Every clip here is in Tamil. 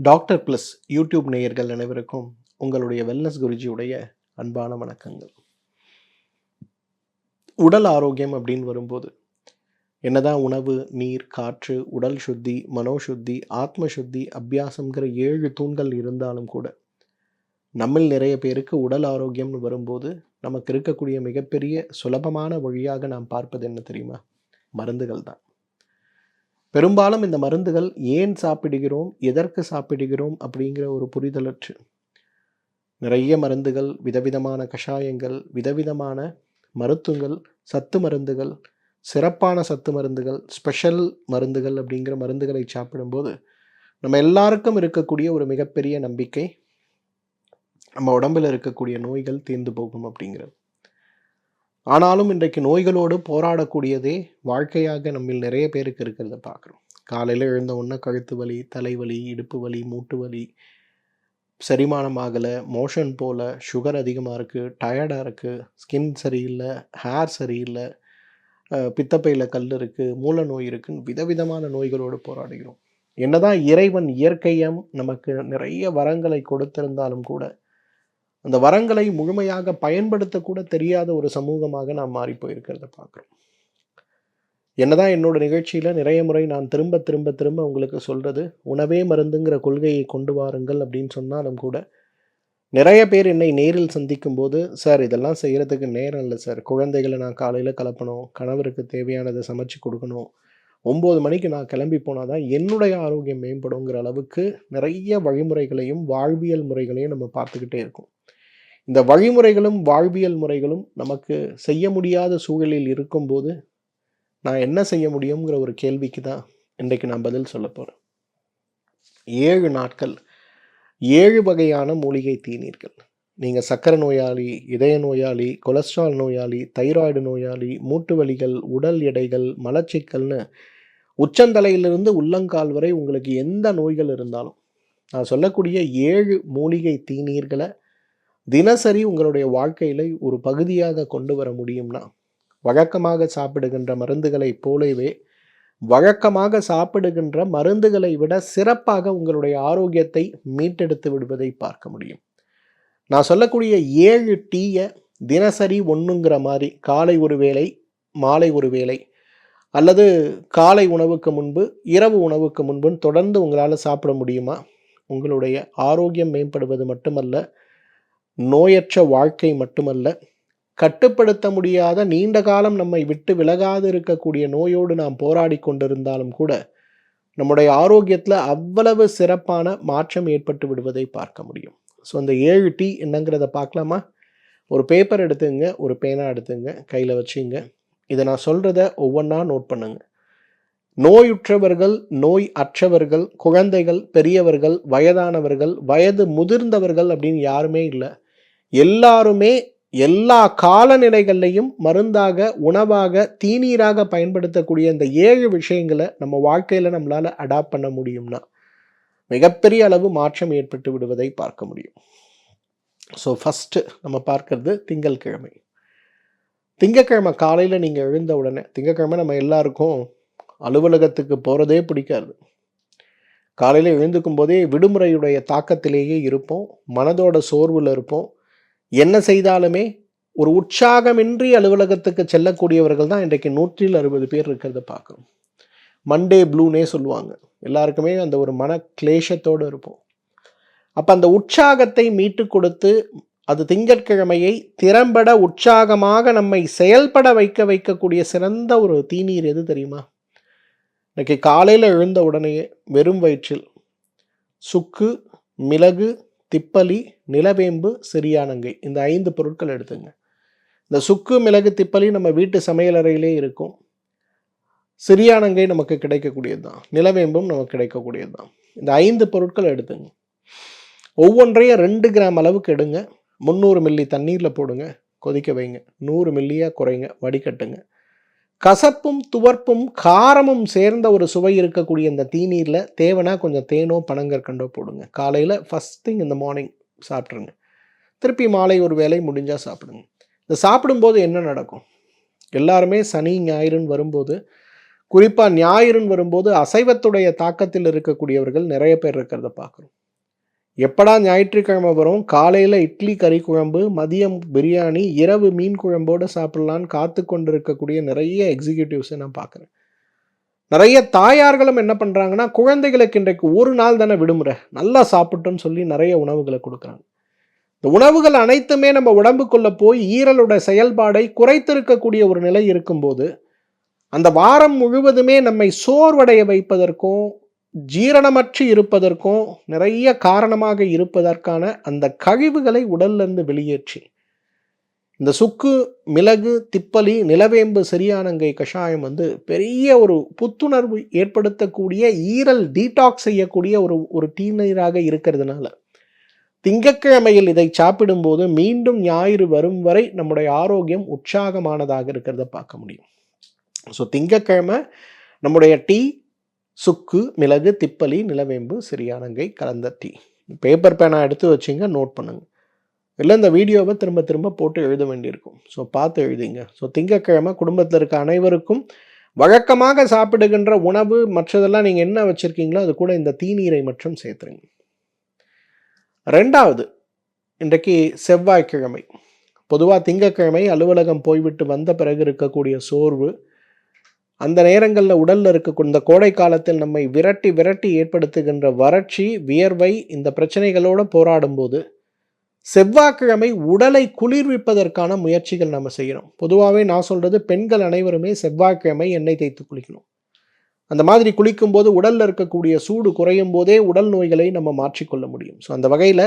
டாக்டர் ப்ளஸ் யூடியூப் நேயர்கள் அனைவருக்கும் உங்களுடைய வெல்னஸ் குருஜியுடைய அன்பான வணக்கங்கள். உடல் ஆரோக்கியம் அப்படின்னு வரும்போது என்னதான் உணவு, நீர், காற்று, உடல் சுத்தி, மனோசுத்தி, ஆத்ம சுத்தி, அபியாசம்ங்கிற 7 தூண்கள் இருந்தாலும் கூட நம்மில் நிறைய பேருக்கு உடல் ஆரோக்கியம்னு வரும்போது நமக்கு இருக்கக்கூடிய மிகப்பெரிய சுலபமான வழியாக நாம் பார்ப்பது என்ன தெரியுமா? மருந்துகள் தான். பெரும்பாலும் இந்த மருந்துகள் ஏன் சாப்பிடுகிறோம், எதற்கு சாப்பிடுகிறோம் அப்படிங்கிற ஒரு புரிதலற்று நிறைய மருந்துகள், விதவிதமான கஷாயங்கள், விதவிதமான மருத்துவங்கள், சத்து மருந்துகள், சிறப்பான சத்து மருந்துகள், ஸ்பெஷல் மருந்துகள் அப்படிங்கிற மருந்துகளை சாப்பிடும்போது நம்ம எல்லாருக்கும் இருக்கக்கூடிய ஒரு மிகப்பெரிய நம்பிக்கை, நம்ம உடம்பில் இருக்கக்கூடிய நோய்கள் தீர்ந்து போகும் அப்படிங்கிறது. ஆனாலும் இன்றைக்கு நோய்களோடு போராடக்கூடியதே வாழ்க்கையாக நம்மில் நிறைய பேருக்கு இருக்கிறத பார்க்குறோம். காலையில் எழுந்த உடனே கழுத்து வலி, தலைவலி, இடுப்பு வலி, மூட்டு வலி, செரிமானம் ஆகலை, மோஷன் போல், சுகர் அதிகமாக இருக்குது, டயர்டாக இருக்குது, ஸ்கின் சரியில்லை, ஹேர் சரியில்லை, பித்தப்பையில் கல் இருக்குது, மூல நோய் இருக்குன்னு விதவிதமான நோய்களோடு போராடுகிறோம். என்னதான் இறைவன் இயற்கையம் நமக்கு நிறைய வரங்களை கொடுத்திருந்தாலும் கூட அந்த வரங்களை முழுமையாக பயன்படுத்தக்கூட தெரியாத ஒரு சமூகமாக நாம் மாறி போயிருக்கிறத பார்க்குறோம். என்னதான் என்னோட நிகழ்ச்சியில் நிறைய முறை நான் திரும்ப திரும்ப திரும்ப உங்களுக்கு சொல்கிறது, உணவே மருந்துங்கிற கொள்கையை கொண்டு வாருங்கள் அப்படின்னு சொன்னாலும் கூட நிறைய பேர் என்னை நேரில் சந்திக்கும் போது, சார் இதெல்லாம் செய்கிறதுக்கு நேரம் இல்லை சார், குழந்தைகளை நான் காலையில் கிளப்பணும், கணவருக்கு தேவையானதை சமைச்சு கொடுக்கணும், 9 மணிக்கு நான் கிளம்பி போனால் தான் என்னுடைய ஆரோக்கியம் மேம்படுங்கிற அளவுக்கு நிறைய வழிமுறைகளையும் வாழ்வியல் முறைகளையும் நம்ம பார்த்துக்கிட்டே இருக்கோம். இந்த வழிமுறைகளும் வாழ்வியல் முறைகளும் நமக்கு செய்ய முடியாத சூழலில் இருக்கும்போது நான் என்ன செய்ய முடியுங்கிற ஒரு கேள்விக்கு தான் இன்றைக்கு நான் பதில் சொல்ல போகிறேன். 7 நாட்கள் 7 வகையான மூலிகை தீநீர்கள். நீங்கள் சர்க்கரை நோயாளி, இதய நோயாளி, கொலஸ்ட்ரால் நோயாளி, தைராய்டு நோயாளி, மூட்டு வலிகள், உடல் எடைகள், மலச்சிக்கல்னு உச்சந்தலையிலிருந்து உள்ளங்கால் வரை உங்களுக்கு எந்த நோய்கள் இருந்தாலும் நான் சொல்லக்கூடிய 7 மூலிகை தீநீர்களை தினசரி உங்களுடைய வாழ்க்கையில் ஒரு பகுதியாக கொண்டு வர முடியும்னா, வழக்கமாக சாப்பிடுகின்ற மருந்துகளை போலவே வழக்கமாக சாப்பிடுகின்ற மருந்துகளை விட சிறப்பாக உங்களுடைய ஆரோக்கியத்தை மீட்டெடுத்து விடுவதை பார்க்க முடியும். நான் சொல்லக்கூடிய 7 டீயை தினசரி ஒன்றுங்கிற மாதிரி காலை ஒரு வேளை, மாலை ஒரு வேளை, அல்லது காலை உணவுக்கு முன்பு, இரவு உணவுக்கு முன்புன்னு தொடர்ந்து உங்களால் சாப்பிட முடியுமா? உங்களுடைய ஆரோக்கியம் மேம்படுவது மட்டுமல்ல, நோயற்ற வாழ்க்கை மட்டுமல்ல, கட்டுப்படுத்த முடியாத நீண்ட காலம் நம்மை விட்டு விலகாது இருக்கக்கூடிய நோயோடு நாம் போராடி கொண்டிருந்தாலும் கூட நம்முடைய ஆரோக்கியத்தில் அவ்வளவு சிறப்பான மாற்றம் ஏற்பட்டு விடுவதை பார்க்க முடியும். ஸோ அந்த 7 டீ என்னங்கிறத பார்க்கலாமா? ஒரு பேப்பர் எடுத்துங்க, ஒரு பேனா எடுத்துங்க, கையில் வச்சுங்க. இதை நான் சொல்கிறத ஒவ்வொன்றா நோட் பண்ணுங்க. நோயுற்றவர்கள், நோய் அற்றவர்கள், குழந்தைகள், பெரியவர்கள், வயதானவர்கள், வயது முதிர்ந்தவர்கள் அப்படின்னு யாருமே இல்லை. எல்லாருமே எல்லா காலநிலைகள்லையும் மருந்தாக, உணவாக, தீநீராக பயன்படுத்தக்கூடிய இந்த 7 விஷயங்களை நம்ம வாழ்க்கையில் நம்மளால் அடாப்ட் பண்ண முடியும்னா மிகப்பெரிய அளவு மாற்றம் ஏற்பட்டு விடுவதை பார்க்க முடியும். ஸோ ஃபஸ்ட்டு நம்ம பார்க்கறது திங்கட்கிழமை. திங்கட்கிழமை காலையில் நீங்கள் எழுந்த உடனே, திங்கட்கிழமை நம்ம எல்லாருக்கும் அலுவலகத்துக்கு போகிறதே பிடிக்காது. காலையில் எழுந்துக்கும் போதே விடுமுறையுடைய தாக்கத்திலேயே இருப்போம், மனதோட சோர்வில் இருப்போம். என்ன செய்தாலுமே ஒரு உற்சாகமின்றி அலுவலகத்துக்கு செல்லக்கூடியவர்கள் தான் இன்றைக்கு 160 பேர் இருக்கிறத பார்க்குறோம். மண்டே ப்ளூனே சொல்லுவாங்க. எல்லாருக்குமே அந்த ஒரு மன கிளேஷத்தோடு இருப்போம். அப்போ அந்த உற்சாகத்தை மீட்டு கொடுத்து அது திங்கட்கிழமையை திறம்பட உற்சாகமாக நம்மை செயல்பட வைக்கக்கூடிய சிறந்த ஒரு தீநீர் எது தெரியுமா? இன்றைக்கி காலையில் எழுந்த உடனேயே வெறும் வயிற்றில் சுக்கு, மிளகு, திப்பலி, நிலவேம்பு, சிறியானங்கை, இந்த 5 பொருட்கள் எடுத்துங்க. இந்த சுக்கு, மிளகு, திப்பலி நம்ம வீட்டு சமையலறையிலே இருக்கும். சிறியானங்கை நமக்கு கிடைக்கக்கூடியது தான், நிலவேம்பும் நமக்கு கிடைக்கக்கூடியது தான். இந்த 5 பொருட்கள் எடுத்துங்க. ஒவ்வொன்றையும் 2 கிராம் அளவுக்கு எடுங்க. 300 மில்லி தண்ணீரில் போடுங்க, கொதிக்க வைங்க. 100 மில்லியாக குறைங்க, வடிகட்டுங்க. கசப்பும் துவர்ப்பும் காரமும் சேர்ந்த ஒரு சுவை இருக்கக்கூடிய இந்த தீநீரில் தேவைன்னா கொஞ்சம் தேனோ பனங்கற்கண்டோ போடுங்க. காலையில் ஃபஸ்ட் திங் இந்த மார்னிங் சாப்பிட்ருங்க. திருப்பி மாலை ஒரு வேளை முடிஞ்சால் சாப்பிடுங்க. இந்த சாப்பிடும்போது என்ன நடக்கும்? எல்லாருமே சனி ஞாயிறுன்னு வரும்போது குறிப்பாக ஞாயிறுன்னு வரும்போது அசைவத்துடைய தாக்கத்தில் இருக்கக்கூடியவர்கள் நிறைய பேர் இருக்கிறத பார்க்குறோம். எப்படா ஞாயிற்றுக்கிழமை வரும், காலையில் இட்லி கறி குழம்பு, மதியம் பிரியாணி, இரவு மீன் குழம்போடு சாப்பிட்லான்னு காத்து கொண்டு இருக்கக்கூடிய நிறைய எக்ஸிக்யூட்டிவ்ஸை நான் பார்க்குறேன். நிறைய தாயார்களும் என்ன பண்ணுறாங்கன்னா, குழந்தைகளுக்கு இன்றைக்கு ஒரு நாள் தானே விடுமுறை, நல்லா சாப்பிட்டோன்னு சொல்லி நிறைய உணவுகளை கொடுக்குறாங்க. இந்த உணவுகள் அனைத்துமே நம்ம உடம்புக்குள்ளே போய் ஈரலோட செயல்பாடை குறைத்திருக்கக்கூடிய ஒரு நிலை இருக்கும்போது, அந்த வாரம் முழுவதுமே நம்மை சோர்வடைய வைப்பதற்கும் ஜீரணமற்று இருப்பதற்கும் நிறைய காரணமாக இருப்பதற்கான அந்த கழிவுகளை உடல்லிருந்து வெளியேற்றி இந்த சுக்கு, மிளகு, திப்பலி, நிலவேம்பு, சரியானங்கை கஷாயம் பெரிய ஒரு புத்துணர்வு ஏற்படுத்தக்கூடிய, ஈரல் டீடாக்ஸ் செய்யக்கூடிய ஒரு டீநீராக இருக்கிறதுனால திங்கட்கிழமையில் இதை சாப்பிடும்போது மீண்டும் ஞாயிறு வரும் வரை நம்முடைய ஆரோக்கியம் உற்சாகமானதாக இருக்கிறத பார்க்க முடியும். ஸோ திங்கட்கிழமை நம்முடைய டீ சுக்கு, மிளகு, திப்பலி, நிலவேம்பு, சரியானங்கை கலந்த டீ. பேப்பர் பேனா எடுத்து வச்சிங்க, நோட் பண்ணுங்க. இல்லை இந்த வீடியோவை திரும்ப திரும்ப போட்டு எழுத வேண்டியிருக்கும். ஸோ பார்த்து எழுதிங்க. ஸோ திங்கட்கிழமை குடும்பத்தில் இருக்க அனைவருக்கும் வழக்கமாக சாப்பிடுகின்ற உணவு மற்றதெல்லாம் நீங்கள் என்ன வச்சுருக்கீங்களோ அது கூட இந்த தீநீரை மற்றும் சேர்த்துருங்க. ரெண்டாவது, இன்றைக்கு செவ்வாய்க்கிழமை. பொதுவாக திங்கட்கிழமை அலுவலகம் போய்விட்டு வந்த பிறகு இருக்கக்கூடிய சோர்வு, அந்த நேரங்களில் உடலில் இருக்க இந்த கோடை காலத்தில் நம்மை விரட்டி விரட்டி ஏற்படுத்துகின்ற வறட்சி, வியர்வை, இந்த பிரச்சனைகளோடு போராடும்போது செவ்வாய்க்கிழமை உடலை குளிர்விப்பதற்கான முயற்சிகள் நம்ம செய்யணும். பொதுவாகவே நான் சொல்கிறது, பெண்கள் அனைவருமே செவ்வாய்க்கிழமை எண்ணெய் தேய்த்து குளிக்கணும். அந்த மாதிரி குளிக்கும்போது உடலில் இருக்கக்கூடிய சூடு குறையும் போதே உடல் நோய்களை நம்ம மாற்றிக்கொள்ள முடியும். ஸோ அந்த வகையில்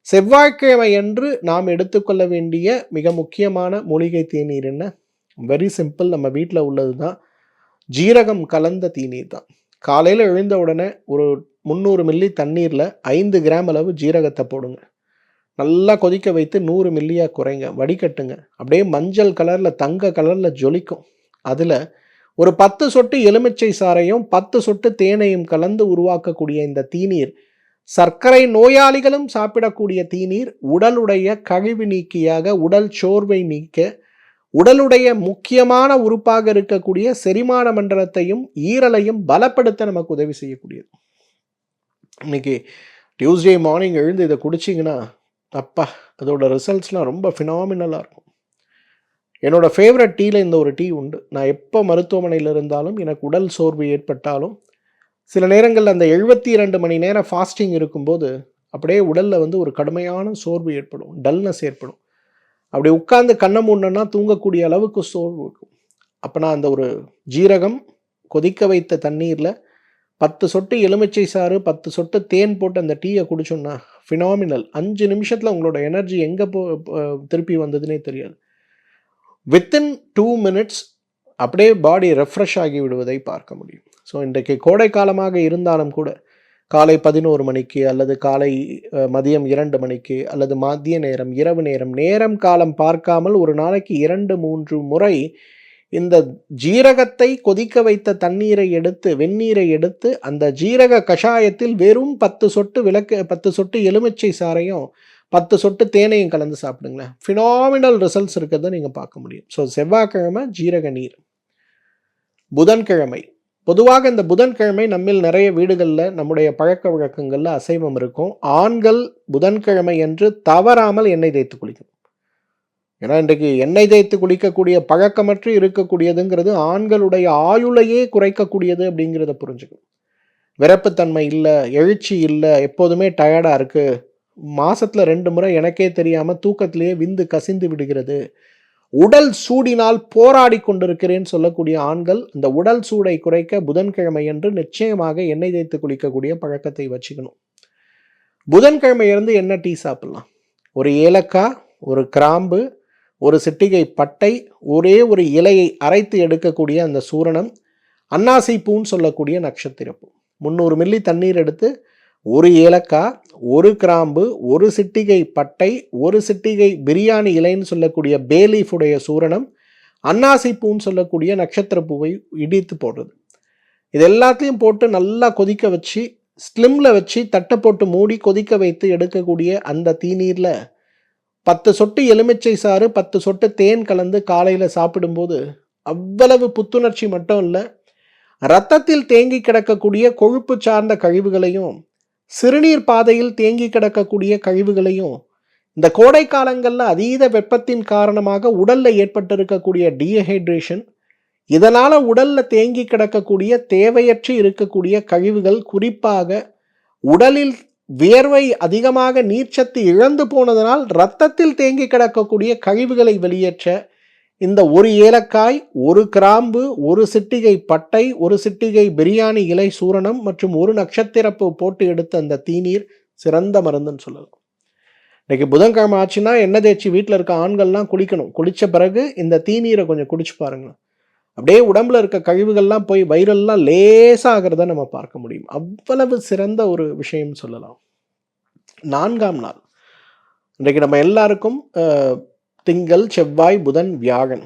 செவ்வாய்க்கிழமை என்று நாம் எடுத்துக்கொள்ள வேண்டிய மிக முக்கியமான மூலிகை தேநீர் என்ன? வெரி சிம்பிள், நம்ம வீட்டில் உள்ளது தான். ஜீரகம் கலந்த தீநீர் தான். காலையில் எழுந்த உடனே ஒரு 300 மில்லி தண்ணீரில் 5 கிராம் அளவு ஜீரகத்தை போடுங்க. நல்லா கொதிக்க வைத்து 100 மில்லியாக குறைங்க, வடிகட்டுங்க. அப்படியே மஞ்சள் கலரில், தங்க கலரில் ஜொலிக்கும். அதில் ஒரு 10 சொட்டு எலுமிச்சை சாறையும் 10 சொட்டு தேனையும் கலந்து உருவாக்கக்கூடிய இந்த தீநீர் சர்க்கரை நோயாளிகளும் சாப்பிடக்கூடிய தீநீர். உடலுடைய கழிவு நீக்கியாக, உடல் சோர்வை நீக்க, உடலுடைய முக்கியமான உறுப்பாக இருக்கக்கூடிய செரிமான மண்டலத்தையும் ஈரலையும் பலப்படுத்த நமக்கு உதவி செய்யக்கூடியது. இன்னைக்கு டியூஸ்டே மார்னிங் எழுந்து இதை குடிச்சிங்கன்னா அப்பா, அதோட ரிசல்ட்ஸ்லாம் ரொம்ப ஃபினாமினலாக இருக்கும். என்னோடய ஃபேவரட் டீயில் இந்த ஒரு டீ உண்டு. நான் எப்போ மருத்துவமனையில் இருந்தாலும், எனக்கு உடல் சோர்வு ஏற்பட்டாலும், சில நேரங்களில் அந்த 72 மணி நேரம் ஃபாஸ்டிங் இருக்கும்போது அப்படியே உடலில் ஒரு கடுமையான சோர்வு ஏற்படும், டல்னஸ் ஏற்படும். அப்படி உட்கார்ந்து கண்ணை மூடனா தூங்கக்கூடிய அளவுக்கு சோர்வு இருக்கும். அப்போ நான் அந்த ஒரு ஜீரகம் கொதிக்க வைத்த தண்ணீரில் 10 சொட்டு எலுமிச்சை சாறு, 10 சொட்டு தேன் போட்டு அந்த டீயை குடிச்சோன்னா ஃபினாமினல். 5 நிமிஷத்தில் உங்களோட எனர்ஜி எங்கே திருப்பி வந்ததுன்னே தெரியாது. வித்தின் 2 மினிட்ஸ் அப்படியே பாடி ரெஃப்ரெஷ் ஆகி விடுவதை பார்க்க முடியும். ஸோ இன்றைக்கு கோடை காலமாக இருந்தாலும் கூட காலை 11 மணிக்கு அல்லது காலை மதியம் 2 மணிக்கு அல்லது மதிய நேரம், இரவு நேரம், நேரம் காலம் பார்க்காமல் ஒரு நாளைக்கு 2-3 முறை இந்த ஜீரகத்தை கொதிக்க வைத்த தண்ணீரை எடுத்து, வெந்நீரை எடுத்து, அந்த ஜீரக கஷாயத்தில் வெறும் 10 சொட்டு எலுமிச்சை சாறையும் 10 சொட்டு தேனையும் கலந்து சாப்பிடுங்களேன். ஃபினாமினல் ரிசல்ட்ஸ் இருக்கிறத நீங்கள் பார்க்க முடியும். ஸோ செவ்வாய்க்கிழமை ஜீரக நீர். புதன்கிழமை, பொதுவாக இந்த புதன்கிழமை நம்மில் நிறைய வீடுகளில் நம்முடைய பழக்க வழக்கங்களில் அசைவம் இருக்கும். ஆண்கள் புதன்கிழமை என்று தவறாமல் எண்ணெய் தேய்த்து குளிக்கணும். ஏன்னா இன்றைக்கு எண்ணெய் தேய்த்து குளிக்கக்கூடிய பழக்கமற்று இருக்கக்கூடியதுங்கிறது ஆண்களுடைய ஆயுளையே குறைக்கக்கூடியது அப்படிங்கிறத புரிஞ்சுக்கணும். விரப்புத்தன்மை இல்லை, எழுச்சி இல்லை, எப்போதுமே டயர்டாக இருக்குது, மாதத்தில் 2 முறை எனக்கே தெரியாமல் தூக்கத்திலேயே விந்து கசிந்து விடுகிறது, உடல் சூடினால் போராடி கொண்டிருக்கிறேன்னு சொல்லக்கூடிய ஆண்கள் இந்த உடல் சூடை குறைக்க புதன்கிழமை என்று நிச்சயமாக எண்ணெய் தேய்த்து குளிக்கக்கூடிய பழக்கத்தை வச்சுக்கணும். புதன்கிழமை இருந்து என்ன டீ சாப்பிடலாம்? ஒரு ஏலக்காய், ஒரு கிராம்பு, ஒரு சிட்டிகை பட்டை, ஒரே ஒரு இலையை அரைத்து எடுக்கக்கூடிய அந்த சூரணம், அன்னாசி பூன்னு சொல்லக்கூடிய நட்சத்திரப்பூ. 300 மில்லி தண்ணீர் எடுத்து ஒரு ஏலக்காய், ஒரு கிராம்பு, ஒரு சிட்டிகை பட்டை, ஒரு சிட்டிகை பிரியாணி இலைன்னு சொல்லக்கூடிய பேலீஃபுடைய சூரணம், அன்னாசி பூன்னு சொல்லக்கூடிய நட்சத்திரப்பூவை இடித்து போடுறது. இது எல்லாத்தையும் போட்டு நல்லா கொதிக்க வச்சு, ஸ்லிம்மில் வச்சு தட்டை போட்டு மூடி கொதிக்க வைத்து எடுக்கக்கூடிய அந்த தீநீரில் 10 சொட்டு எலுமிச்சை சாறு, 10 சொட்டு தேன் கலந்து காலையில் சாப்பிடும்போது அவ்வளவு புத்துணர்ச்சி மட்டும் இல்லை, இரத்தத்தில் தேங்கி கிடக்கக்கூடிய கொழுப்பு சார்ந்த கழிவுகளையும் சிறுநீர் பாதையில் தேங்கி கிடக்கக்கூடிய கழிவுகளையும் இந்த கோடை காலங்களில் அதீத வெப்பத்தின் காரணமாக உடலில் ஏற்பட்டிருக்கக்கூடிய டீஹைட்ரேஷன், இதனால் உடலில் தேங்கி கிடக்கக்கூடிய தேவையற்று இருக்கக்கூடிய கழிவுகள், குறிப்பாக உடலில் வியர்வை அதிகமாக நீர்ச்சத்து இழந்து போனதனால் இரத்தத்தில் தேங்கி கிடக்கக்கூடிய கழிவுகளை வெளியேற்ற இந்த ஒரு ஏலக்காய், ஒரு கிராம்பு, ஒரு சிட்டிகை பட்டை, ஒரு சிட்டிகை பிரியாணி இலை சூரணம் மற்றும் ஒரு நட்சத்திரப்பு போட்டு எடுத்த அந்த தீநீர் சிறந்த மருந்துன்னு சொல்லலாம். இன்றைக்கி புதன்கிழமை ஆச்சுன்னா எண்ணெய் தேய்ச்சி வீட்டில் இருக்க ஆண்கள்லாம் குளிக்கணும். குளித்த பிறகு இந்த தீநீரை கொஞ்சம் குடிச்சு பாருங்கள். அப்படியே உடம்புல இருக்க கழிவுகள்லாம் போய் வைரல்லாம் லேசாகிறத நம்ம பார்க்க முடியும். அவ்வளவு சிறந்த ஒரு விஷயம் சொல்லலாம். 4ஆம் நாள் இன்றைக்கு நம்ம எல்லாருக்கும் திங்கள், செவ்வாய், புதன், வியாழன்.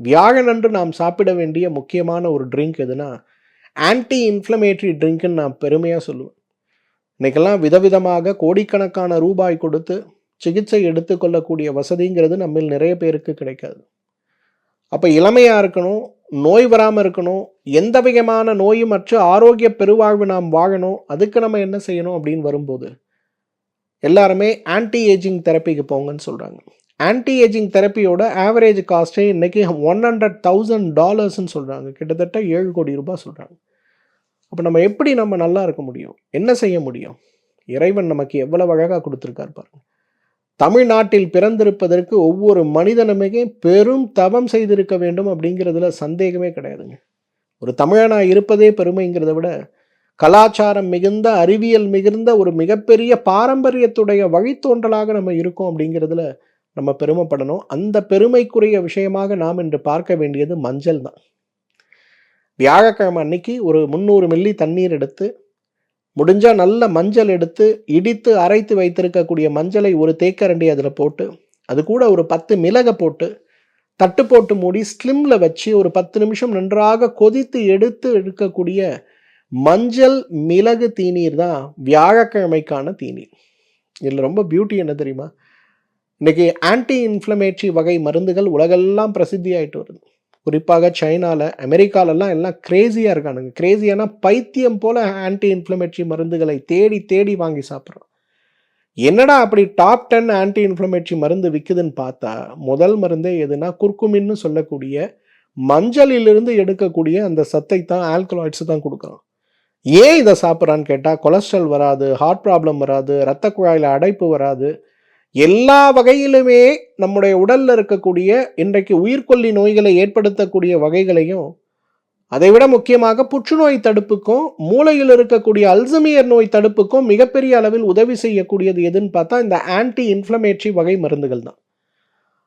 வியாழன் அன்று நாம் சாப்பிட வேண்டிய முக்கியமான ஒரு ட்ரிங்க் எதுனா ஆன்டி இன்ஃப்ளமேட்டரி ட்ரிங்க்னு நான் பெருமையாக சொல்லுவேன். இன்றைக்கெல்லாம் விதவிதமாக கோடிக்கணக்கான ரூபாய் கொடுத்து சிகிச்சை எடுத்துக்கொள்ளக்கூடிய வசதிங்கிறது நம்மில் நிறைய பேருக்கு கிடைக்காது. அப்போ இளமையாக இருக்கணும், நோய் வராமல் இருக்கணும், எந்த விதமான நோயும் மற்ற ஆரோக்கிய பெருவாழ்வு நாம் வாழணும். அதுக்கு நம்ம என்ன செய்யணும் அப்படின்னு வரும்போது எல்லாருமே ஆன்டி ஏஜிங் தெரப்பிக்கு போங்கன்னு சொல்கிறாங்க. ஆன்டி ஏஜிங் தெரப்பியோட ஆவரேஜ் காஸ்ட்டே இன்றைக்கி $100,000 சொல்கிறாங்க. கிட்டத்தட்ட 7 கோடி ரூபாய் சொல்கிறாங்க. அப்போ நம்ம எப்படி நம்ம நல்லா இருக்க முடியும்? என்ன செய்ய முடியும்? இறைவன் நமக்கு எவ்வளவு அழகாக கொடுத்துருக்கார் பாருங்க. தமிழ்நாட்டில் பிறந்திருப்பதற்கு ஒவ்வொரு மனிதனுமே பெரும் தவம் செய்திருக்க வேண்டும் அப்படிங்கிறதுல சந்தேகமே கிடையாதுங்க. ஒரு தமிழனாக இருப்பதே பெருமைங்கிறத விட கலாச்சாரம் மிகுந்த, அறிவியல் மிகுந்த ஒரு மிகப்பெரிய பாரம்பரியத்துடைய வழித்தோன்றலாக நம்ம இருக்கோம் அப்படிங்கிறதுல நம்ம பெருமைப்படணும். அந்த பெருமைக்குரிய விஷயமாக நாம் இன்று பார்க்க வேண்டியது மஞ்சள் தான். வியாழக்கிழமை அன்னைக்கு ஒரு 300 மில்லி தண்ணீர் எடுத்து, முடிஞ்சால் நல்ல மஞ்சள் எடுத்து இடித்து அரைத்து வைத்திருக்கக்கூடிய மஞ்சளை ஒரு தேக்கரண்டி அதில் போட்டு, அது கூட ஒரு 10 மிளகை போட்டு தட்டு போட்டு மூடி ஸ்லிம்மில் வச்சு ஒரு 10 நிமிஷம் நன்றாக கொதித்து எடுத்து எடுக்கக்கூடிய மஞ்சள் மிளகு தீநீர் தான் வியாழக்கிழமைக்கான தீநீர். இதில் ரொம்ப பியூட்டி என்ன தெரியுமா? இன்றைக்கி ஆன்டி இன்ஃப்ளமேட்டரி வகை மருந்துகள் உலகெல்லாம் பிரசித்தி ஆகிட்டு வருது. குறிப்பாக சைனாவில், அமெரிக்காலெல்லாம் எல்லாம் கிரேசியாக இருக்கானுங்க. கிரேசியானா பைத்தியம் போல் ஆன்டி இன்ஃப்ளமேட்டரி மருந்துகளை தேடி தேடி வாங்கி சாப்பிட்றோம். என்னடா அப்படி டாப் 10 ஆன்டி இன்ஃப்ளமேட்டரி மருந்து விற்குதுன்னு பார்த்தா முதல் மருந்தே எதுனா குர்குமின்னு சொல்லக்கூடிய மஞ்சளிலிருந்து எடுக்கக்கூடிய அந்த சத்தை தான், ஆல்கலாய்ட்ஸ் தான் கொடுக்குறோம். ஏன் இதை சாப்பிட்றான்னு கேட்டால் கொலஸ்ட்ரால் வராது, ஹார்ட் ப்ராப்ளம் வராது, இரத்த குழாயில் அடைப்பு வராது, எல்லா வகையிலுமே நம்முடைய உடலில் இருக்கக்கூடிய இன்றைக்கு உயிர்கொல்லி நோய்களை ஏற்படுத்தக்கூடிய வகைகளையும், அதைவிட முக்கியமாக புற்றுநோய் தடுப்புக்கும் மூளையில் இருக்கக்கூடிய அல்சைமர் நோய் தடுப்புக்கும் மிகப்பெரிய அளவில் உதவி செய்யக்கூடியது எதுன்னு பார்த்தா இந்த ஆன்டி இன்ஃப்ளமேட்டரி வகை மருந்துகள் தான்.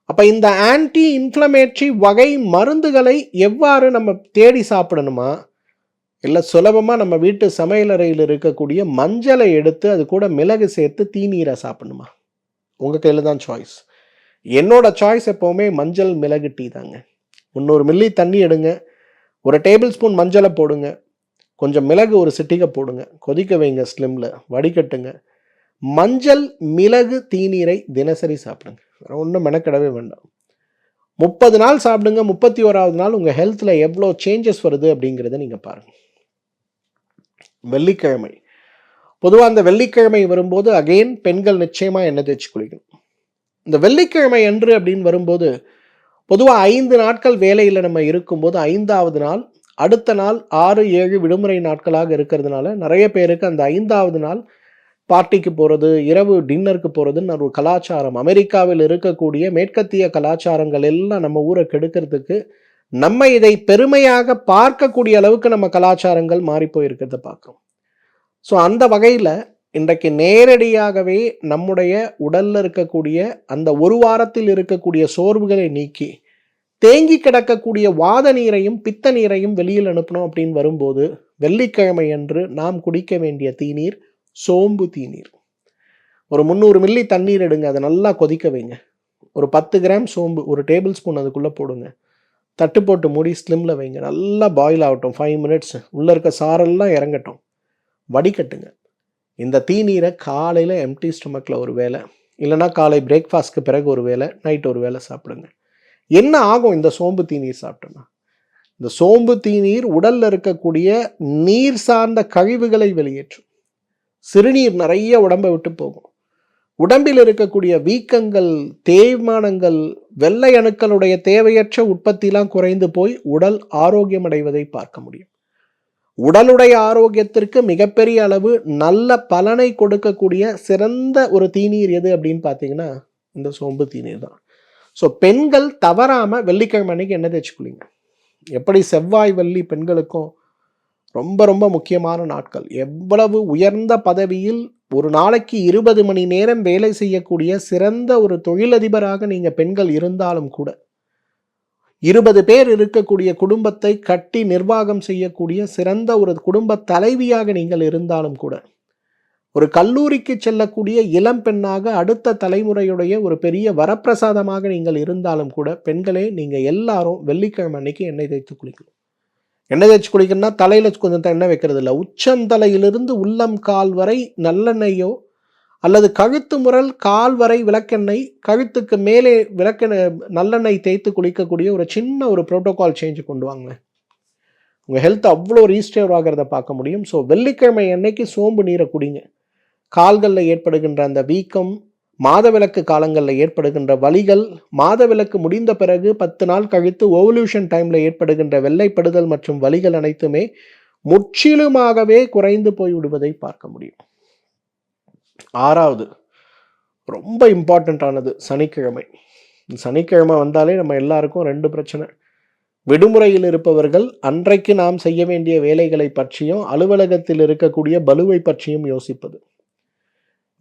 அப்போ இந்த ஆன்டி இன்ஃப்ளமேட்டரி வகை மருந்துகளை எவ்வாறு நம்ம தேடி சாப்பிடணுமா, இல்லை சுலபமாக நம்ம வீட்டு சமையலறையில் இருக்கக்கூடிய மஞ்சளை எடுத்து அது கூட மிளகு சேர்த்து தீநீரை சாப்பிடணுமா? உங்கள் கையில் தான் சாய்ஸ். என்னோட சாய்ஸ் எப்போவுமே மஞ்சள் மிளகு டீ தாங்க. 300 மில்லி தண்ணி எடுங்க, ஒரு டேபிள் ஸ்பூன் மஞ்சளை போடுங்க, கொஞ்சம் மிளகு ஒரு சிட்டிகை போடுங்க, கொதிக்க வைங்க ஸ்லிம்மில், வடிகட்டுங்க. மஞ்சள் மிளகு தீநீரை தினசரி சாப்பிடுங்க. ஒன்றும் மெனக்கிடவே வேண்டாம். 30 நாள் சாப்பிடுங்க. 31வது நாள் உங்கள் ஹெல்த்தில் எவ்வளோ சேஞ்சஸ் வருது அப்படிங்கிறத நீங்கள் பாருங்கள். வெள்ளிக்கிழமை, பொதுவாக அந்த வெள்ளிக்கிழமை வரும்போது அகெயின் பெண்கள் நிச்சயமாக எண்ணெய் தேய்ச்சி குளிக்கணும். இந்த வெள்ளிக்கிழமை அன்று அப்படின்னு வரும்போது பொதுவாக 5 நாட்கள் வேலையில் நம்ம இருக்கும்போது 5வது நாள், அடுத்த நாள் 6, 7 விடுமுறை நாட்களாக இருக்கிறதுனால நிறைய பேருக்கு அந்த 5வது நாள் பார்ட்டிக்கு போகிறது, இரவு டின்னருக்கு போகிறதுன்னு ஒரு கலாச்சாரம். அமெரிக்காவில் இருக்கக்கூடிய மேற்கத்திய கலாச்சாரங்கள் எல்லாம் நம்ம ஊரை கெடுக்கிறதுக்கு நம்ம இதை பெருமையாக பார்க்கக்கூடிய அளவுக்கு நம்ம கலாச்சாரங்கள் மாறி போயிருக்கிறத பார்க்குறோம். ஸோ அந்த வகையில் இன்றைக்கு நேரடியாகவே நம்முடைய உடலில் இருக்கக்கூடிய அந்த ஒரு வாரத்தில் இருக்கக்கூடிய சோர்வுகளை நீக்கி தேங்கி கிடக்கக்கூடிய வாத நீரையும் பித்த நீரையும் வெளியில் அனுப்பணும் அப்படின்னு வரும்போது வெள்ளிக்கிழமை அன்று நாம் குடிக்க வேண்டிய தீநீர் சோம்பு தீநீர். ஒரு 300 மில்லி தண்ணீர் எடுங்க, அதை நல்லா கொதிக்க வைங்க. ஒரு 10 கிராம் சோம்பு ஒரு டேபிள் ஸ்பூன் அதுக்குள்ளே போடுங்க, தட்டு போட்டு மூடி ஸ்லிம்மில் வைங்க. நல்லா பாயில் ஆகட்டும் 5 மினிட்ஸ், உள்ளே இருக்க சாரெல்லாம் இறங்கட்டும், வடிகட்டுங்க. இந்த தீநீரை காலையில் எம்டி ஸ்டொமக்கில் ஒரு வேளை, இல்லைனா காலை பிரேக்ஃபாஸ்ட்க்கு பிறகு ஒரு வேளை, நைட் ஒரு வேளை சாப்பிடுங்க. என்ன ஆகும் இந்த சோம்பு தீநீர் சாப்பிட்டோன்னா? இந்த சோம்பு தீநீர் உடல்ல இருக்கக்கூடிய நீர் சார்ந்த கழிவுகளை வெளியேற்றும். சிறுநீர் நிறைய உடம்பை விட்டு போகும். உடம்பில் இருக்கக்கூடிய வீக்கங்கள், தேய்மானங்கள், வெள்ளை அணுக்களுடைய தேவையற்ற உற்பத்திலாம் குறைந்து போய் உடல் ஆரோக்கியம் அடைவதை பார்க்க முடியும். உடலுடைய ஆரோக்கியத்திற்கு மிகப்பெரிய அளவு நல்ல பலனை கொடுக்கக்கூடிய சிறந்த ஒரு தீநீர் எது அப்படின்னு பார்த்தீங்கன்னா இந்த சோம்பு தீநீர் தான். ஸோ பெண்கள் தவறாமல் வெள்ளிக்கிழமை அன்னைக்கு எண்ணெய் தேய்ச்சி குளிங்க. எப்படி செவ்வாய் வெள்ளி பெண்களுக்கும் ரொம்ப ரொம்ப முக்கியமான நாட்கள். எவ்வளவு உயர்ந்த பதவியில் ஒரு நாளைக்கு 20 மணி நேரம் வேலை செய்யக்கூடிய சிறந்த ஒரு தொழிலதிபராக நீங்கள் பெண்கள் இருந்தாலும் கூட 20 பேர் இருக்கக்கூடிய குடும்பத்தை கட்டி நிர்வாகம் செய்யக்கூடிய சிறந்த ஒரு குடும்ப தலைவியாக நீங்கள் இருந்தாலும் கூட, ஒரு கல்லூரிக்கு செல்லக்கூடிய இளம் பெண்ணாக அடுத்த தலைமுறையுடைய ஒரு பெரிய வரப்பிரசாதமாக நீங்கள் இருந்தாலும் கூட, பெண்களே நீங்கள் எல்லாரும் வெள்ளிக்கிழமை அன்னைக்கு எண்ணெய் தேய்த்து குளிக்கணும். எண்ணெய் தேய்ச்சி குளிக்கணும்னா தலையில் கொஞ்சம் எண்ணெய் வைக்கிறது இல்லை, உச்சந்தலையிலிருந்து உள்ளம் கால் வரை நல்லெண்ணெயோ அல்லது கழுத்து முரல் கால் வரை விளக்கெண்ணெய், கழுத்துக்கு மேலே விளக்கெண்ணெய் நல்லெண்ணெய் தேய்த்து குளிக்கக்கூடிய ஒரு சின்ன ஒரு ப்ரோட்டோகால் சேஞ்ச் கொண்டு வாங்க. உங்கள் ஹெல்த் அவ்வளோ ரீஸ்டோர் ஆகிறத பார்க்க முடியும். ஸோ வெள்ளிக்கிழமை அன்னைக்கு சோம்பு நீரை குடிங்க. கால்களில் ஏற்படுகின்ற அந்த வீக்கம், மாதவிலக்கு காலங்களில் ஏற்படுகின்ற வலிகள், மாதவிலக்கு முடிந்த பிறகு 10 நாள் கழித்து ஓவல்யூஷன் டைமில் ஏற்படுகின்ற வெள்ளைப்படுதல் மற்றும் வலிகள் அனைத்துமே முற்றிலுமாகவே குறைந்து போய் விடுவதை பார்க்க முடியும். 6வது ரொம்ப இம்பார்ட்டண்ட்டானது சனிக்கிழமை. சனிக்கிழமை வந்தாலே நம்ம எல்லாருக்கும் 2 பிரச்சனை. விடுமுறையில் இருப்பவர்கள் அன்றைக்கு நாம் செய்ய வேண்டிய வேலைகளை பற்றியும் அலுவலகத்தில் இருக்கக்கூடிய பலுவை பற்றியும் யோசிப்பது.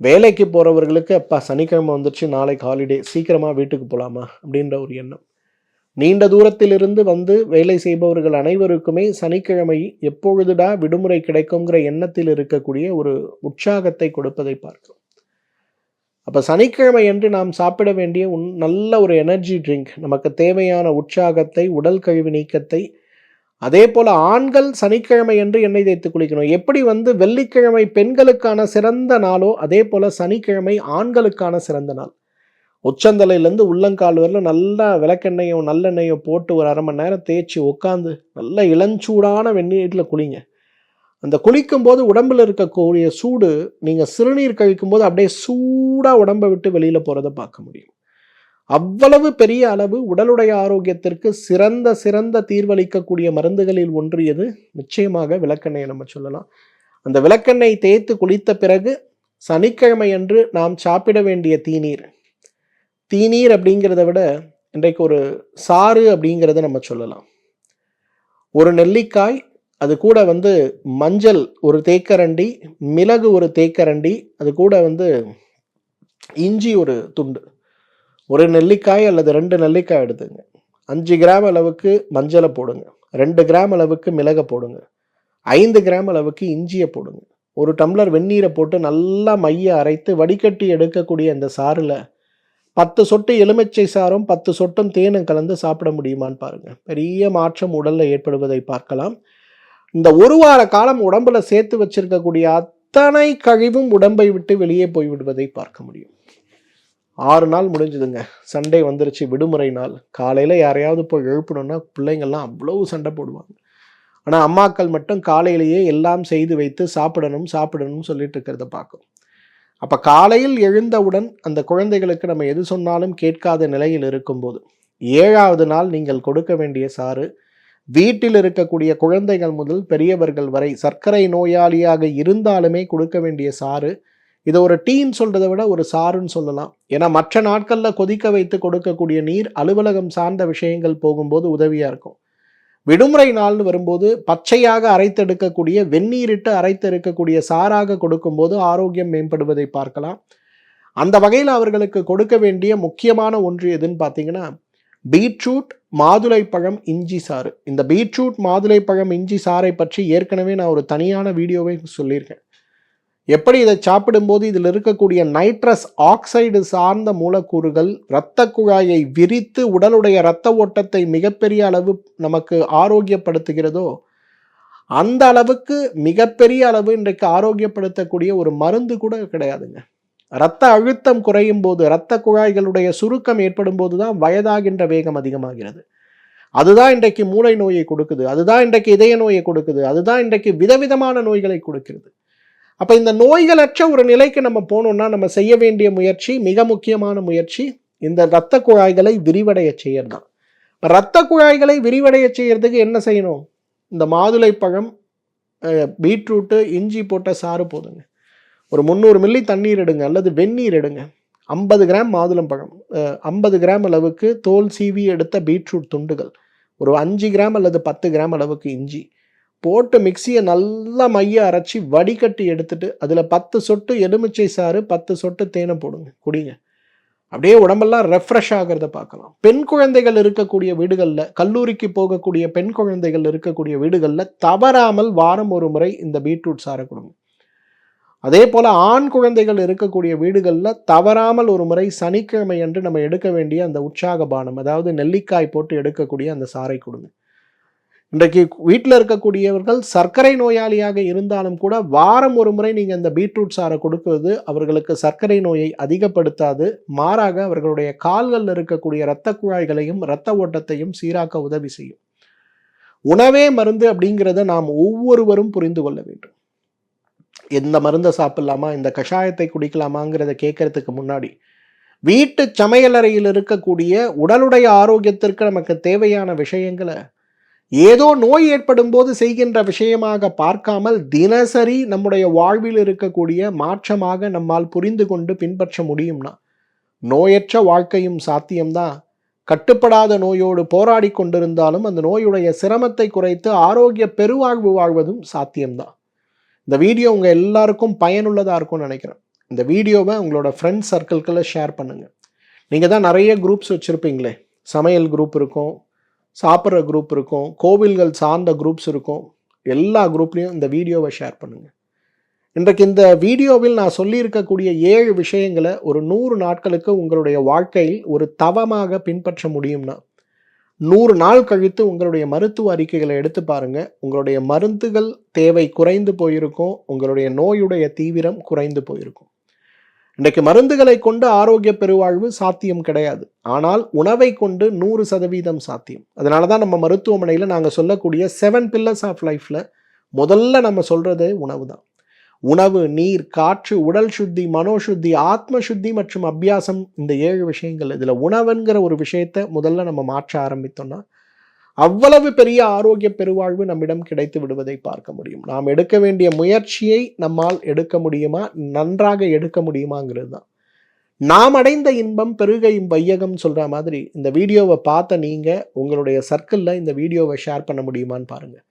வேலைக்கு போகிறவர்களுக்கு அப்பா சனிக்கிழமை வந்துச்சு, நாளைக்கு ஹாலிடே, சீக்கிரமாக வீட்டுக்கு போகலாமா அப்படின்ற ஒரு எண்ணம். நீண்ட தூரத்திலிருந்து வந்து வேலை செய்பவர்கள் அனைவருக்குமே சனிக்கிழமை எப்பொழுதுடா விடுமுறை கிடைக்குங்கிற எண்ணத்தில் இருக்கக்கூடிய ஒரு உற்சாகத்தை கொடுப்பதை பார்க்கிறோம். அப்போ சனிக்கிழமை என்று நாம் சாப்பிட வேண்டிய நல்ல ஒரு எனர்ஜி ட்ரிங்க், நமக்கு தேவையான உற்சாகத்தை, உடல் கழிவு நீக்கத்தை. அதே போல் ஆண்கள் சனிக்கிழமை என்று எண்ணெய் தேய்த்து குளிக்கணும். எப்படி வெள்ளிக்கிழமை பெண்களுக்கான சிறந்த நாளோ அதே போல் சனிக்கிழமை ஆண்களுக்கான சிறந்த நாள். உச்சந்தலையிலேருந்து உள்ளங்கால் வரல நல்லா விளக்கெண்ணெயோ நல்லெண்ணெயோ போட்டு ஒரு 1/2 மணி நேரம் தேய்ச்சி உட்காந்து நல்ல இளஞ்சூடான வெந்நீரில் குளிங்க. அந்த குளிக்கும்போது உடம்பில் இருக்கக்கூடிய சூடு நீங்கள் சிறுநீர் கழிக்கும்போது அப்படியே சூடாக உடம்பை விட்டு வெளியில் போகிறத பார்க்க முடியும். அவ்வளவு பெரிய அளவு உடலுடைய ஆரோக்கியத்திற்கு சிறந்த சிறந்த தீர்வளிக்கக்கூடிய மருந்துகளில் ஒன்று எது? நிச்சயமாக விளக்கெண்ணெயை நம்ம சொல்லலாம். அந்த விளக்கெண்ணெய் தேய்த்து குளித்த பிறகு சனிக்கிழமை அன்று நாம் சாப்பிட வேண்டிய தீநீர் அப்படிங்கிறத விட இன்றைக்கு ஒரு சாறு அப்படிங்கிறத நம்ம சொல்லலாம். ஒரு நெல்லிக்காய், அது கூட மஞ்சள் ஒரு தேக்கரண்டி, மிளகு ஒரு தேக்கரண்டி, அது கூட இஞ்சி ஒரு துண்டு. ஒரு நெல்லிக்காய் அல்லது 2 நெல்லிக்காய் எடுத்துங்க. 5 கிராம் அளவுக்கு மஞ்சளை போடுங்க, 2 கிராம் அளவுக்கு மிளகை போடுங்க, 5 கிராம் அளவுக்கு இஞ்சியை போடுங்க. ஒரு டம்ளர் வெந்நீரை போட்டு நல்லா மைய அரைத்து வடிகட்டி எடுக்கக்கூடிய அந்த சாறில் 10 சொட்டு எலுமிச்சை சாறும் 10 சொட்டும் தேனும் கலந்து சாப்பிட முடியுமான்னு பாருங்க. பெரிய மாற்றம் உடல்ல ஏற்படுவதை பார்க்கலாம். இந்த ஒரு வார காலம் உடம்புல சேர்த்து வச்சிருக்கக்கூடிய அத்தனை கழிவும் உடம்பை விட்டு வெளியே போய்விடுவதை பார்க்க முடியும். 6 நாள் முடிஞ்சுதுங்க. சண்டே வந்துருச்சு, விடுமுறை நாள். காலையில் யாரையாவது போய் எழுப்பணும்னா பிள்ளைங்கள்லாம் அவ்வளவு சண்டை போடுவாங்க. ஆனால் அம்மாக்கள் மட்டும் காலையிலேயே எல்லாம் செய்து வைத்து சாப்பிடணும் சொல்லிட்டு இருக்கிறத பார்க்கும். அப்போ காலையில் எழுந்தவுடன் அந்த குழந்தைகளுக்கு நம்ம எது சொன்னாலும் கேட்காத நிலையில் இருக்கும்போது 7வது நாள் நீங்கள் கொடுக்க வேண்டிய சாறு, வீட்டில் இருக்கக்கூடிய குழந்தைகள் முதல் பெரியவர்கள் வரை சர்க்கரை நோயாளியாக இருந்தாலுமே கொடுக்க வேண்டிய சாறு. இதை ஒரு டீன்னு சொல்கிறத விட ஒரு சாறுன்னு சொல்லலாம். ஏன்னா மற்ற நாட்களில் கொதிக்க வைத்து கொடுக்கக்கூடிய நீர் அலுவலகம் சார்ந்த விஷயங்கள் போகும்போது உதவியாக இருக்கும். விடுமுறை நாள்னு வரும்போது பச்சையாக அரைத்தெடுக்கக்கூடிய வெந்நீரிட்டு அரைத்தெடுக்கக்கூடிய சாராக கொடுக்கும்போது ஆரோக்கியம் மேம்படுவதை பார்க்கலாம். அந்த வகையில் அவர்களுக்கு கொடுக்க வேண்டிய முக்கியமான ஒன்று எதுன்னு பார்த்தீங்கன்னா பீட்ரூட், மாதுளைப்பழம், இஞ்சி சாறு. இந்த பீட்ரூட், மாதுளைப்பழம், இஞ்சி சாறை பற்றி ஏற்கனவே நான் ஒரு தனியான வீடியோவை சொல்லியிருக்கேன். எப்படி இதை சாப்பிடும்போது இதில் இருக்கக்கூடிய நைட்ரஸ் ஆக்சைடு சார்ந்த மூலக்கூறுகள் இரத்த குழாயை விரித்து உடலுடைய இரத்த ஓட்டத்தை மிகப்பெரிய அளவு நமக்கு ஆரோக்கியப்படுத்துகிறதோ அந்த அளவுக்கு மிகப்பெரிய அளவு இன்றைக்கு ஆரோக்கியப்படுத்தக்கூடிய ஒரு மருந்து கூட கிடையாதுங்க. இரத்த அழுத்தம் குறையும் போது, இரத்த குழாய்களுடைய சுருக்கம் ஏற்படும் போது தான் வயதாகின்ற வேகம் அதிகமாகிறது. அதுதான் இன்றைக்கு மூளை நோயை கொடுக்குது, அதுதான் இன்றைக்கு இதய நோயை கொடுக்குது, அதுதான் இன்றைக்கு விதவிதமான நோய்களை கொடுக்கிறது. அப்போ இந்த நோய்களற்ற ஒரு நிலைக்கு நம்ம போகணுன்னா நம்ம செய்ய வேண்டிய முயற்சி, மிக முக்கியமான முயற்சி, இந்த இரத்த குழாய்களை விரிவடைய செய்யறது தான். இரத்த குழாய்களை விரிவடைய செய்யறதுக்கு என்ன செய்யணும்? இந்த மாதுளை பழம், பீட்ரூட்டு, இஞ்சி போட்ட சாறு போதுங்க. ஒரு 300 மில்லி தண்ணீர் எடுங்க, அல்லது வெந்நீர் எடுங்க. 50 கிராம் மாதுளம்பழம், 50 கிராம் அளவுக்கு தோல் சீவி எடுத்த பீட்ரூட் துண்டுகள், ஒரு 5 கிராம் அல்லது 10 கிராம் அளவுக்கு இஞ்சி போட்டு மிக்சியை நல்லா மைய அரைச்சி வடிகட்டி எடுத்துட்டு அதில் 10 சொட்டு எலுமிச்சை சாறு, 10 சொட்டு தேனை போடுங்க, குடிங்க. அப்படியே உடம்பெல்லாம் ரெஃப்ரெஷ் ஆகிறத பார்க்கலாம். பெண் குழந்தைகள் இருக்கக்கூடிய வீடுகளில், கல்லூரிக்கு போகக்கூடிய பெண் குழந்தைகள் இருக்கக்கூடிய வீடுகளில் தவறாமல் வாரம் ஒரு முறை இந்த பீட்ரூட் சாறை கொடுங்க. அதே போல் ஆண் குழந்தைகள் இருக்கக்கூடிய வீடுகளில் தவறாமல் ஒரு முறை சனிக்கிழமை அன்று நம்ம எடுக்க வேண்டிய அந்த உற்சாக பானம், அதாவது நெல்லிக்காய் போட்டு எடுக்கக்கூடிய அந்த சாறை கொடுங்க. இன்றைக்கு வீட்டில் இருக்கக்கூடியவர்கள் சர்க்கரை நோயாளியாக இருந்தாலும் கூட வாரம் ஒரு முறை நீங்கள் இந்த பீட்ரூட் சாறை கொடுக்குவது அவர்களுக்கு சர்க்கரை நோயை அதிகப்படுத்தாது, மாறாக அவர்களுடைய கால்களில் இருக்கக்கூடிய இரத்த குழாய்களையும் இரத்த ஓட்டத்தையும் சீராக்க உதவி செய்யும். உணவே மருந்து அப்படிங்கிறத நாம் ஒவ்வொருவரும் புரிந்து கொள்ள வேண்டும். எந்த மருந்தை சாப்பிடலாமா, இந்த கஷாயத்தை குடிக்கலாமாங்கிறத கேட்கறதுக்கு முன்னாடி வீட்டு சமையலறையில் இருக்கக்கூடிய உடலுடைய ஆரோக்கியத்திற்கு நமக்கு தேவையான விஷயங்களை ஏதோ நோய் ஏற்படும் போது செய்கின்ற விஷயமாக பார்க்காமல் தினசரி நம்முடைய வாழ்வில் இருக்கக்கூடிய மாற்றமாக நம்மால் புரிந்து கொண்டு பின்பற்ற முடியும்னா நோயற்ற வாழ்க்கையும் சாத்தியம்தான். கட்டுப்படாத நோயோடு போராடி கொண்டிருந்தாலும் அந்த நோயுடைய சிரமத்தை குறைத்து ஆரோக்கிய பெருவாழ்வு வாழ்வதும் சாத்தியம்தான். இந்த வீடியோ உங்கள் எல்லாருக்கும் பயனுள்ளதாக இருக்கும்னு நினைக்கிறேன். இந்த வீடியோவை உங்களோட ஃப்ரெண்ட்ஸ் சர்க்கிள்குள்ள ஷேர் பண்ணுங்கள். நீங்கள் தான் நிறைய குரூப்ஸ் வச்சுருப்பீங்களே, சமையல் குரூப் இருக்கும், சாப்பிட்ற குரூப் இருக்கும், கோவில்கள் சார்ந்த குரூப்ஸ் இருக்கும். எல்லா குரூப்லேயும் இந்த வீடியோவை ஷேர் பண்ணுங்கள். இன்றைக்கு இந்த வீடியோவில் நான் சொல்லியிருக்கக்கூடிய 7 விஷயங்களை ஒரு 100 நாட்களுக்கு உங்களுடைய வாழ்க்கையில் ஒரு தவமாக பின்பற்ற முடியும்னா 100 நாள் கழித்து உங்களுடைய மருத்துவ அறிக்கைகளை எடுத்து பாருங்கள். உங்களுடைய மருந்துகள் தேவை குறைந்து போயிருக்கும், உங்களுடைய நோயுடைய தீவிரம் குறைந்து போயிருக்கும். இன்றைக்கு மருந்துகளை கொண்டு ஆரோக்கிய பெருவாழ்வு சாத்தியம் கிடையாது, ஆனால் உணவை கொண்டு 100% சாத்தியம். அதனால தான் நம்ம மருத்துவமனையில் நாங்கள் சொல்லக்கூடிய 7 pillars ஆஃப் லைஃப்பில் முதல்ல நம்ம சொல்கிறது உணவு தான். உணவு, நீர், காற்று, உடல் சுத்தி, மனோசுத்தி, ஆத்ம சுத்தி மற்றும் அபியாசம், இந்த 7 விஷயங்கள். இதில் உணவுங்கிற ஒரு விஷயத்தை முதல்ல நம்ம மாற்ற ஆரம்பித்தோம்னா அவ்வளவு பெரிய ஆரோக்கிய பெருவாழ்வு நம்மிடம் கிடைத்து விடுவதை பார்க்க முடியும். நாம் எடுக்க வேண்டிய முயற்சியை நம்மால் எடுக்க முடியுமா, நன்றாக எடுக்க முடியுமாங்கிறது தான். நாம் அடைந்த இன்பம் பெருகையும் வையகம் சொல்கிற மாதிரி இந்த வீடியோவை பார்த்த நீங்கள் உங்களுடைய சர்க்கிளில் இந்த வீடியோவை ஷேர் பண்ண முடியுமான்னு பாருங்கள்.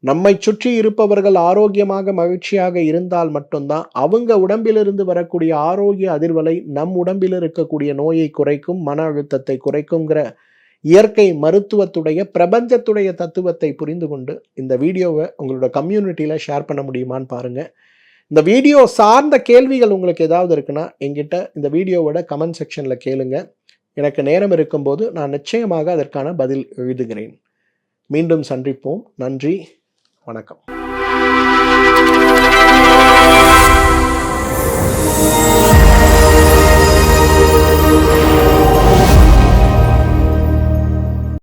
நம்மை சுற்றி இருப்பவர்கள் ஆரோக்கியமாக மகிழ்ச்சியாக இருந்தால் மட்டும்தான் அவங்க உடம்பிலிருந்து வரக்கூடிய ஆரோக்கிய அதிர்வலை நம் உடம்பில் இருக்கக்கூடிய நோயை குறைக்கும், மன அழுத்தத்தை குறைக்குங்கிற இயற்கை மருத்துவத்துடைய பிரபஞ்சத்துடைய தத்துவத்தை புரிந்து கொண்டு இந்த வீடியோவை உங்களோட கம்யூனிட்டியில் ஷேர் பண்ண முடியுமான்னு பாருங்கள். இந்த வீடியோ சார்ந்த கேள்விகள் உங்களுக்கு ஏதாவது இருக்குன்னா என்கிட்ட இந்த வீடியோவோட கமெண்ட் செக்ஷனில் கேளுங்க. எனக்கு நேரம் இருக்கும்போது நான் நிச்சயமாக அதற்கான பதில் எழுதுகிறேன். மீண்டும் சந்திப்போம். நன்றி, வணக்கம்.